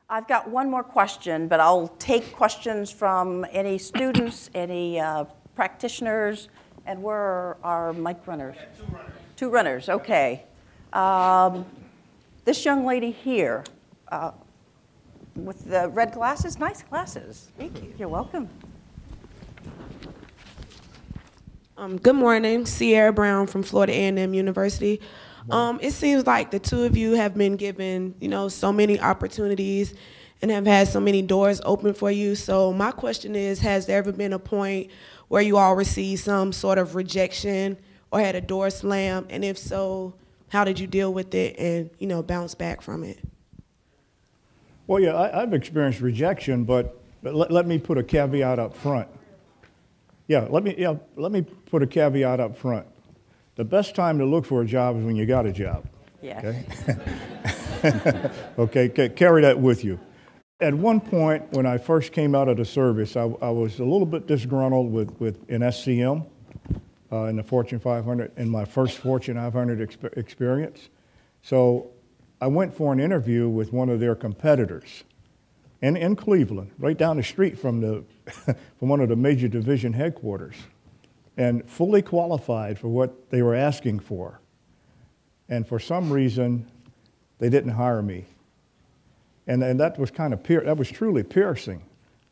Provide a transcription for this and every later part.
I've got one more question, but I'll take questions from any students, any practitioners, and where are our mic runners? Yeah, two runners. Two runners, okay. This young lady here with the red glasses, nice glasses. Thank you. You're welcome. Good morning, Sierra Brown from Florida A&M University. It seems like the two of you have been given, so many opportunities and have had so many doors open for you. So my question is, has there ever been a point where you all received some sort of rejection or had a door slam? And if so, how did you deal with it and, bounce back from it? Well, yeah, I've experienced rejection, but let me put a caveat up front. Let me put a caveat up front. The best time to look for a job is when you got a job. Yes. Okay, carry that with you. At one point, when I first came out of the service, I was a little bit disgruntled with an SCM in the Fortune 500, in my first Fortune 500 experience. So I went for an interview with one of their competitors in Cleveland, right down the street from from one of the major division headquarters, and fully qualified for what they were asking for. And for some reason, they didn't hire me. And that was that was truly piercing,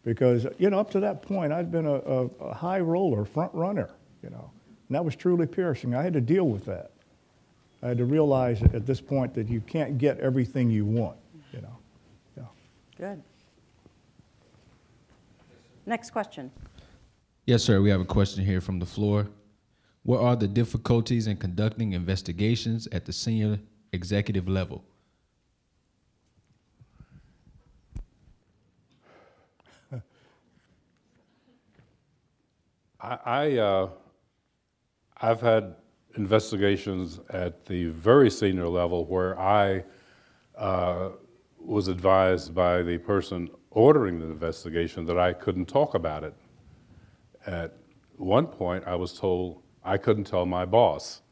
because, up to that point, I'd been a high roller, front runner, and that was truly piercing. I had to deal with that. I had to realize at this point that you can't get everything you want, Yeah. Good. Next question. Yes, sir. We have a question here from the floor. What are the difficulties in conducting investigations at the senior executive level? I've had investigations at the very senior level where I was advised by the person ordering the investigation that I couldn't talk about it. At one point, I was told I couldn't tell my boss.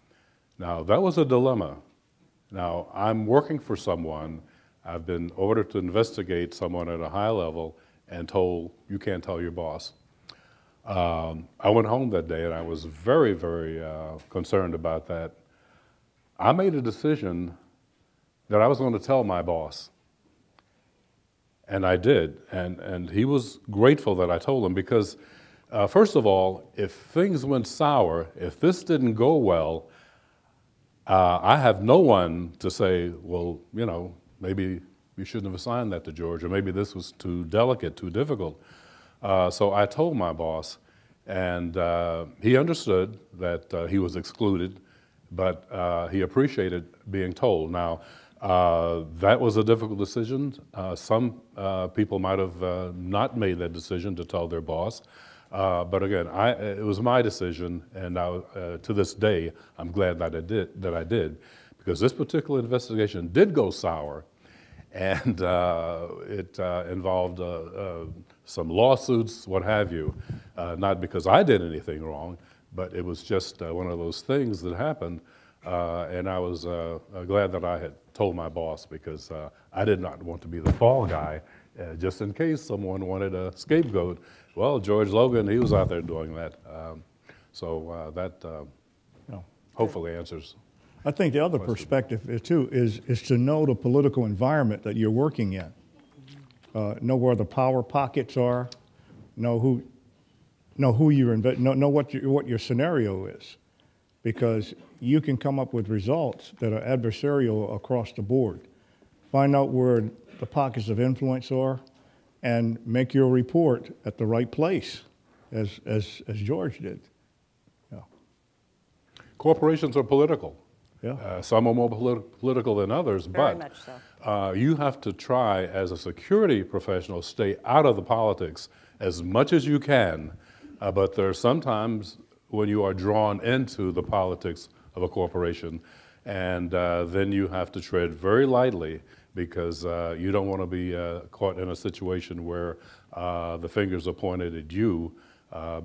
Now, that was a dilemma. Now, I'm working for someone. I've been ordered to investigate someone at a high level and told, you can't tell your boss. I went home that day and I was very, very concerned about that. I made a decision that I was going to tell my boss. And I did, and he was grateful that I told him, because first of all, if things went sour, if this didn't go well, I have no one to say, well, maybe you shouldn't have assigned that to George, or maybe this was too delicate, too difficult. So I told my boss, and he understood that he was excluded, but he appreciated being told. Now, that was a difficult decision. Some people might have not made that decision to tell their boss. But again, it was my decision, and to this day, I'm glad that I did, because this particular investigation did go sour, and it involved some lawsuits, what have you. Not because I did anything wrong, but it was just one of those things that happened. And I was glad that I had told my boss, because I did not want to be the fall guy, just in case someone wanted a scapegoat. Well, George Logan, he was out there doing that. So that hopefully answers. I think the other perspective is to know the political environment that you're working in. Know where the power pockets are. Know who you're know what your scenario is, because you can come up with results that are adversarial across the board. Find out where the pockets of influence are, and make your report at the right place, as George did. Yeah. Corporations are political. Yeah. Some are more political than others, Very but much so. You have to try, as a security professional, stay out of the politics as much as you can. But there are sometimes when you are drawn into the politics of a corporation, and then you have to tread very lightly, because you don't want to be caught in a situation where the fingers are pointed at you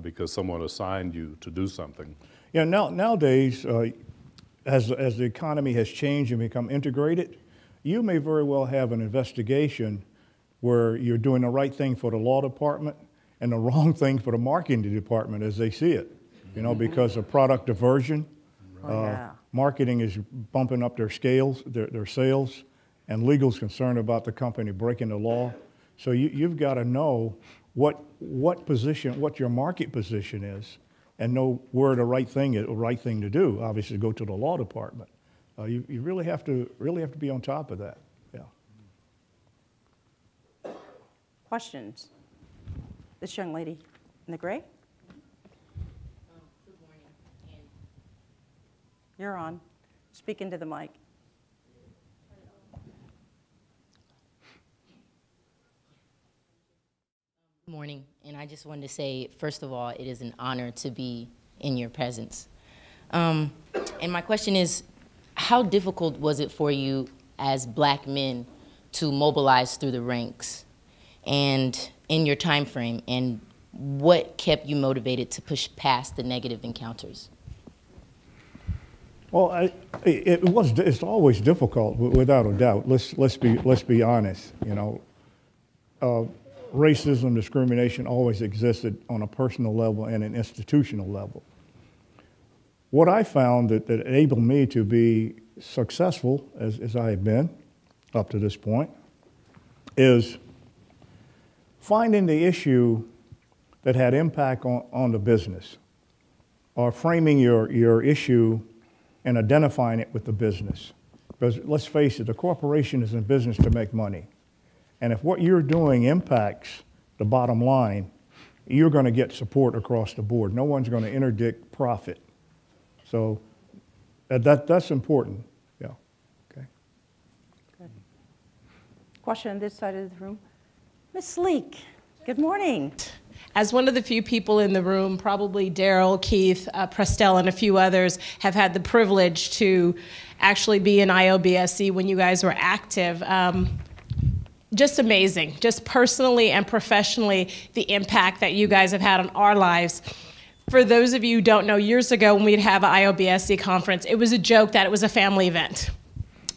because someone assigned you to do something. Yeah. Nowadays, as the economy has changed and become integrated, you may very well have an investigation where you're doing the right thing for the law department and the wrong thing for the marketing department as they see it, you know, because of product diversion. Marketing is bumping up their scales, their sales, and legal's concerned about the company breaking the law. So you've got to know what your market position is, and know where the right thing to do. Obviously, go to the law department. You really have to be on top of that. Yeah. Questions? This young lady in the gray. Good morning. You're on. Speak into the mic. Good morning, and I just wanted to say, first of all, it is an honor to be in your presence. And my question is, how difficult was it for you as black men to mobilize through the ranks and in your time frame, and what kept you motivated to push past the negative encounters? Well, it's always difficult, without a doubt. Let's be honest. You know, racism, discrimination always existed on a personal level and an institutional level. What I found that enabled me to be successful, as I have been up to this point, is finding the issue that had impact on the business, or framing your issue and identifying it with the business. Because let's face it, the corporation is in business to make money. And if what you're doing impacts the bottom line, you're going to get support across the board. No one's going to interdict profit. So that's important. Yeah. Okay. Good. Question on this side of the room. Ms. Leek, good morning. As one of the few people in the room, probably Daryl, Keith, Prestel, and a few others have had the privilege to actually be in IOBSE when you guys were active. Just amazing, just personally and professionally, the impact that you guys have had on our lives. For those of you who don't know, years ago when we'd have an IOBSE conference, it was a joke that it was a family event.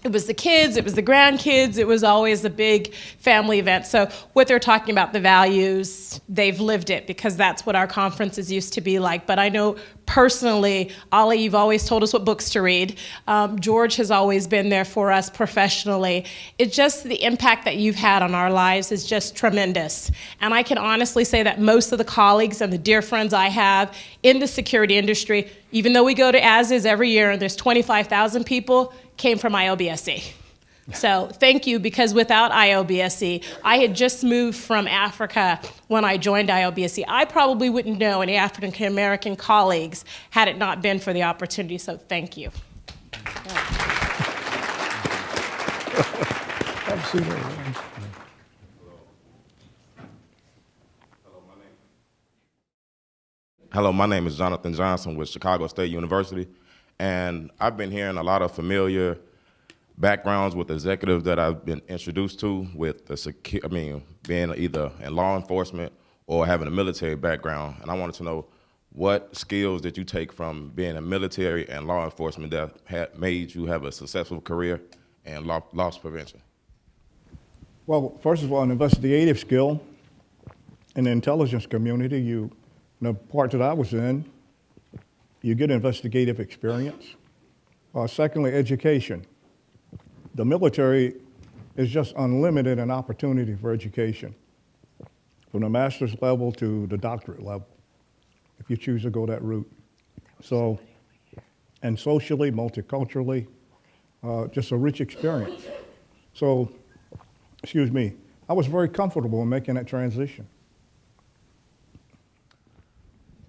It was the kids, it was the grandkids, it was always a big family event. So what they're talking about, the values, they've lived it, because that's what our conferences used to be like. But I know personally, Ollie, you've always told us what books to read. George has always been there for us professionally. It's just the impact that you've had on our lives is just tremendous. And I can honestly say that most of the colleagues and the dear friends I have in the security industry, even though we go to As Is every year and there's 25,000 people, came from IOBSE. So thank you, because without IOBSE, I had just moved from Africa when I joined IOBSE. I probably wouldn't know any African American colleagues had it not been for the opportunity, so thank you. Absolutely. Hello, my name is Jonathan Johnson with Chicago State University, and I've been hearing a lot of familiar backgrounds with executives that I've been introduced to with the being either in law enforcement or having a military background. And I wanted to know what skills did you take from being in military and law enforcement that had made you have a successful career in loss prevention? Well, first of all, an investigative skill in the intelligence community, the part that I was in, you get investigative experience. Secondly, education. The military is just unlimited in opportunity for education, from the master's level to the doctorate level, if you choose to go that route. So, and socially, multiculturally, just a rich experience. So, excuse me, I was very comfortable in making that transition.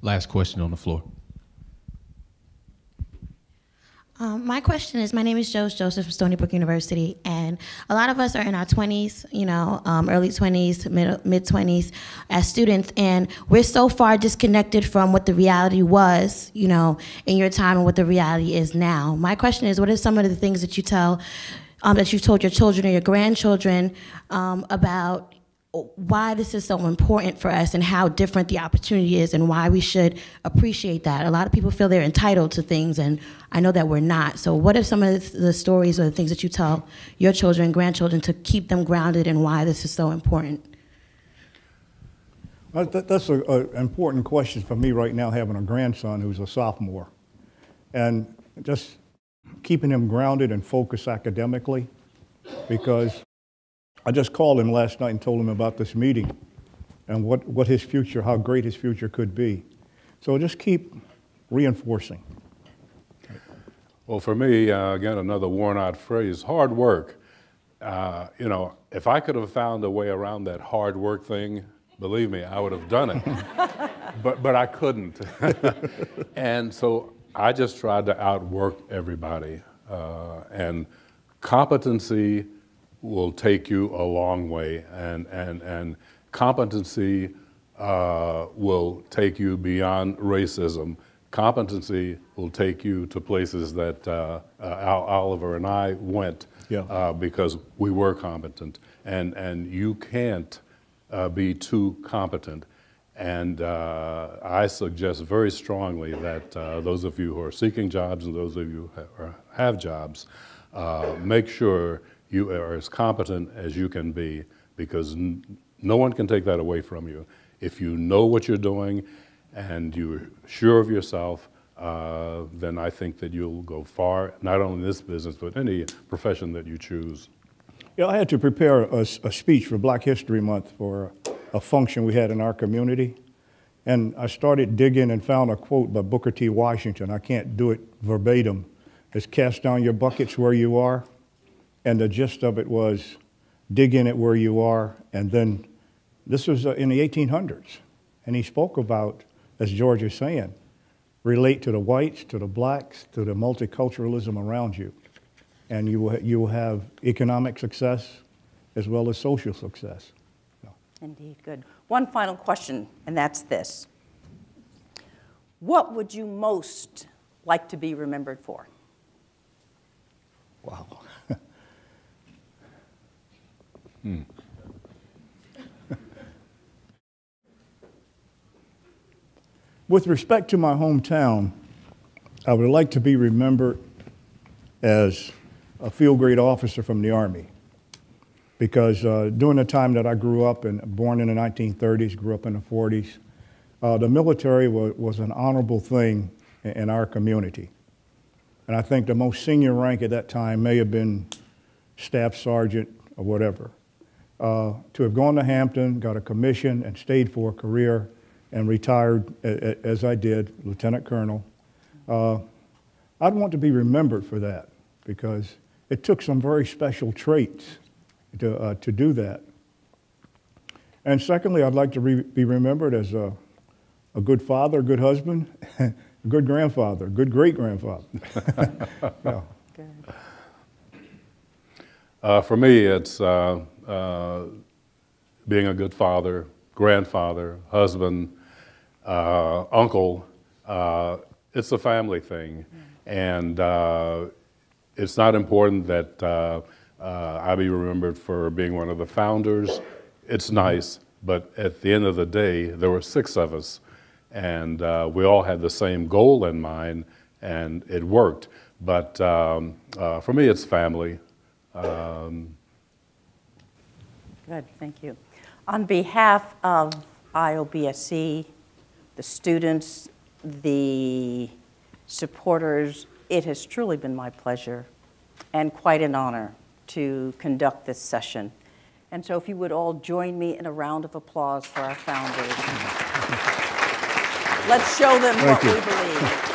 Last question on the floor. My question is, my name is Joseph from Stony Brook University, and a lot of us are in our 20s, early 20s, mid 20s as students, and we're so far disconnected from what the reality was, in your time and what the reality is now. My question is, what are some of the things that you tell, that you've told your children or your grandchildren about why this is so important for us and how different the opportunity is and why we should appreciate that. A lot of people feel they're entitled to things, and I know that we're not. So what are some of the stories or the things that you tell your children and grandchildren to keep them grounded and why this is so important? That's an important question for me right now, having a grandson who's a sophomore. And just keeping him grounded and focused academically, because I just called him last night and told him about this meeting and what his future, how great his future could be. So just keep reinforcing. Well, for me, again, another worn-out phrase, hard work. You know, if I could have found a way around that hard work thing, believe me, I would have done it. but I couldn't. And so I just tried to outwork everybody. And competency will take you a long way, and competency will take you beyond racism. Competency will take you to places that Oliver and I went because we were competent, and you can't be too competent. And I suggest very strongly that those of you who are seeking jobs and those of you who have jobs, make sure you are as competent as you can be, because no one can take that away from you. If you know what you're doing and you're sure of yourself, then I think that you'll go far, not only in this business, but any profession that you choose. Yeah, I had to prepare a speech for Black History Month for a function we had in our community. And I started digging and found a quote by Booker T. Washington. I can't do it verbatim. It's cast down your buckets where you are. And the gist of it was, dig in it where you are. And then this was in the 1800s. And he spoke about, as George is saying, relate to the whites, to the blacks, to the multiculturalism around you. And you will have economic success as well as social success. Indeed, good. One final question, and that's this. What would you most like to be remembered for? Wow. With respect to my hometown, I would like to be remembered as a field grade officer from the Army. Because during the time that I grew up, and born in the 1930s, grew up in the 40s, the military was an honorable thing in our community. And I think the most senior rank at that time may have been staff sergeant or whatever. To have gone to Hampton, got a commission, and stayed for a career, and retired as I did, lieutenant colonel, I'd want to be remembered for that, because it took some very special traits to do that. And secondly, I'd like to be remembered as a good father, a good husband, a good grandfather, a good great-grandfather. Yeah. Good. For me, it's being a good father, grandfather, husband, uncle. It's a family thing. And it's not important that I be remembered for being one of the founders. It's nice, but at the end of the day, there were 6 of us, and we all had the same goal in mind, and it worked. But for me, it's family. Good, thank you. On behalf of IOBSE, the students, the supporters, it has truly been my pleasure and quite an honor to conduct this session. And so if you would all join me in a round of applause for our founders. Let's show them what we believe.